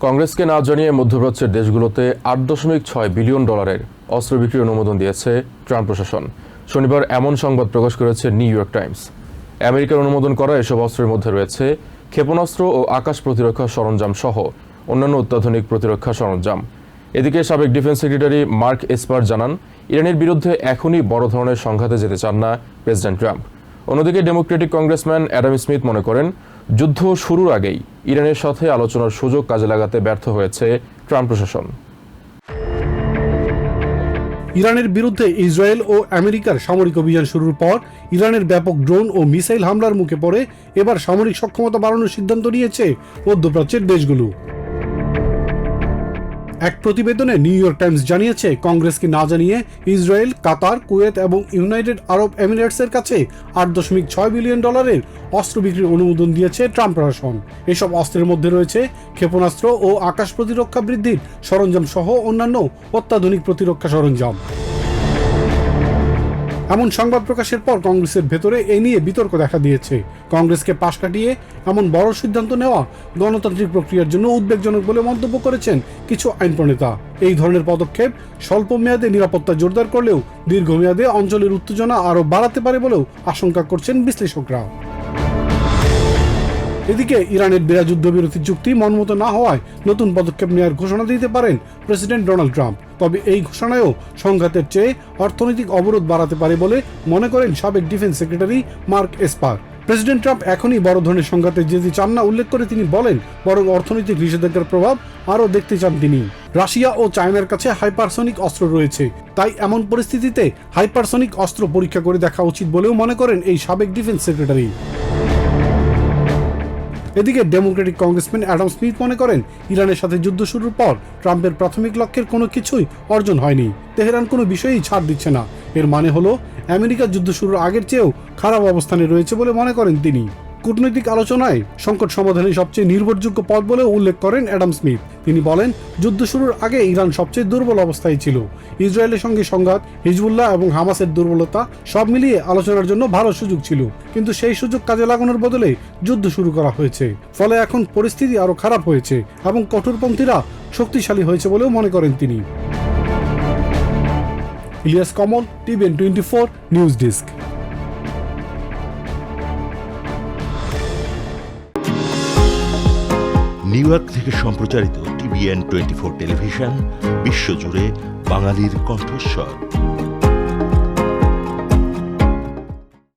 কংগ্রেসকে না জানিয়ে মধ্যপ্রাচ্যের দেশগুলোতে $8.6 বিলিয়ন অস্ত্র বিক্রির অনুমোদন দিয়েছে ট্রাম্প প্রশাসন। শনিবার এমন সংবাদ প্রকাশ করেছে নিউ ইয়র্ক টাইমস। আমেরিকার অনুমোদন করা এসব অস্ত্রের মধ্যে রয়েছে ক্ষেপণাস্ত্র ও আকাশ প্রতিরক্ষা সরঞ্জাম সহ অন্যান্য অত্যাধুনিক প্রতিরক্ষা সরঞ্জাম। এদিকে সাবেক ডিফেন্স সেক্রেটারি মার্ক এসপার জানান, ইরানের বিরুদ্ধে এখনই বড় ধরনের সংঘাতে যেতে চান না প্রেসিডেন্ট ট্রাম্প। অন্যদিকে ডেমোক্রেটিক কংগ্রেসম্যান অ্যাডাম স্মিথ মনে করেন, যুদ্ধ শুরুর আগেই ইরানের সাথে আলোচনার সুযোগ কাজে লাগাতে ব্যর্থ হয়েছে ট্রাম্প প্রশাসন। ইরানের বিরুদ্ধে ইসরায়েল ও আমেরিকার সামরিক অভিযান শুরুর পর ইরানের ব্যাপক ড্রোন ও মিসাইল হামলার মুখে পড়ে এবার সামরিক সক্ষমতা বাড়ানোর সিদ্ধান্ত নিয়েছে মধ্যপ্রাচ্যের দেশগুলো। এক প্রতিবেদনে নিউ ইয়র্ক টাইমস জানিয়েছে, কংগ্রেসকে না জানিয়ে ইসরায়েল, কাতার, কুয়েত এবং ইউনাইটেড আরব এমিরেটসের কাছে $8.6 বিলিয়ন অস্ত্র বিক্রির অনুমোদন দিয়েছে ট্রাম্প প্রশাসন। এসব অস্ত্রের মধ্যে রয়েছে ক্ষেপণাস্ত্র ও আকাশ প্রতিরক্ষা বৃদ্ধির সরঞ্জাম সহ অন্যান্য অত্যাধুনিক প্রতিরক্ষা সরঞ্জাম। এমন সংবাদ প্রকাশের পর কংগ্রেসের ভেতরে এ নিয়ে বিতর্ক দেখা দিয়েছে। কংগ্রেসকে পাশ কাটিয়ে এমন বড় সিদ্ধান্ত নেওয়া গণতান্ত্রিক প্রক্রিয়ার জন্য উদ্বেগজনক বলে মন্তব্য করেছেন কিছু আইন প্রণেতা। এই ধরনের পদক্ষেপ স্বল্প মেয়াদে নিরাপত্তা জোরদার করলেও দীর্ঘমেয়াদে অঞ্চলের উত্তেজনা আরও বাড়াতে পারে বলেও আশঙ্কা করছেন বিশ্লেষকরা। এদিকে ইরানের যুদ্ধবিরতি চুক্তি মনমতো না হওয়ায় নতুন পদক্ষেপ নেওয়ার ঘোষণা দিতে পারেন প্রেসিডেন্ট ডোনাল্ড ট্রাম্প। তবে এই ঘোষণায়ও সংঘাতের চেয়ে অর্থনৈতিক অবরোধ বাড়াতে পারে বলে মনে করেন সাবেক defence secretary Mark Esper. President Trump এখনই বড় ধরনের সংঘাতে যেতে চান না উল্লেখ করে তিনি বলেন, বরং অর্থনৈতিক নিষেধাজ্ঞার প্রভাব আরও দেখতে চান তিনি। রাশিয়া ও চায়নার কাছে হাইপারসনিক অস্ত্র রয়েছে, তাই এমন পরিস্থিতিতে হাইপারসনিক অস্ত্র পরীক্ষা করে দেখা উচিত বলেও মনে করেন এই সাবেক ডিফেন্স সেক্রেটারি। এদিকে ডেমোক্রেটিক কংগ্রেসম্যান অ্যাডাম স্মিথ মনে করেন, ইরানের সাথে যুদ্ধ শুরুর পর ট্রাম্পের প্রাথমিক লক্ষ্যের কোনো কিছুই অর্জন হয়নি। তেহরান কোনো বিষয়েই ছাড় দিচ্ছে না। এর মানে হলো আমেরিকা যুদ্ধ শুরুর আগের চেয়েও খারাপ অবস্থানে রয়েছে বলে মনে করেন তিনি। কূটনৈতিক আলোচনায় সংকট সমাধানে সবচেয়ে নির্ভরযোগ্য পথ বলে উল্লেখ করেন অ্যাডাম স্মিথ। তিনি বলেন, যুদ্ধ শুরুর আগে ইরান সবচেয়ে দুর্বল অবস্থায় ছিল। ইসরায়েলের সঙ্গে সংঘাত, হিজবুল্লাহ এবং হামাসের দুর্বলতা সব মিলিয়ে আলোচনার জন্য ভালো সুযোগ ছিল, কিন্তু সেই সুযোগ কাজে লাগানোর বদলে যুদ্ধ শুরু করা হয়েছে। ফলে এখন পরিস্থিতি আরও খারাপ হয়েছে এবং কঠোরপন্থীরা শক্তিশালী হয়েছে বলেও মনে করেন তিনি। ইলিয়াস কমল, TVN 24 news desk. New York থেকে সম্প্রচারিত TVN 24 টেলিভিশন বিশ্বজুড়ে বাঙালির কণ্ঠস্বর।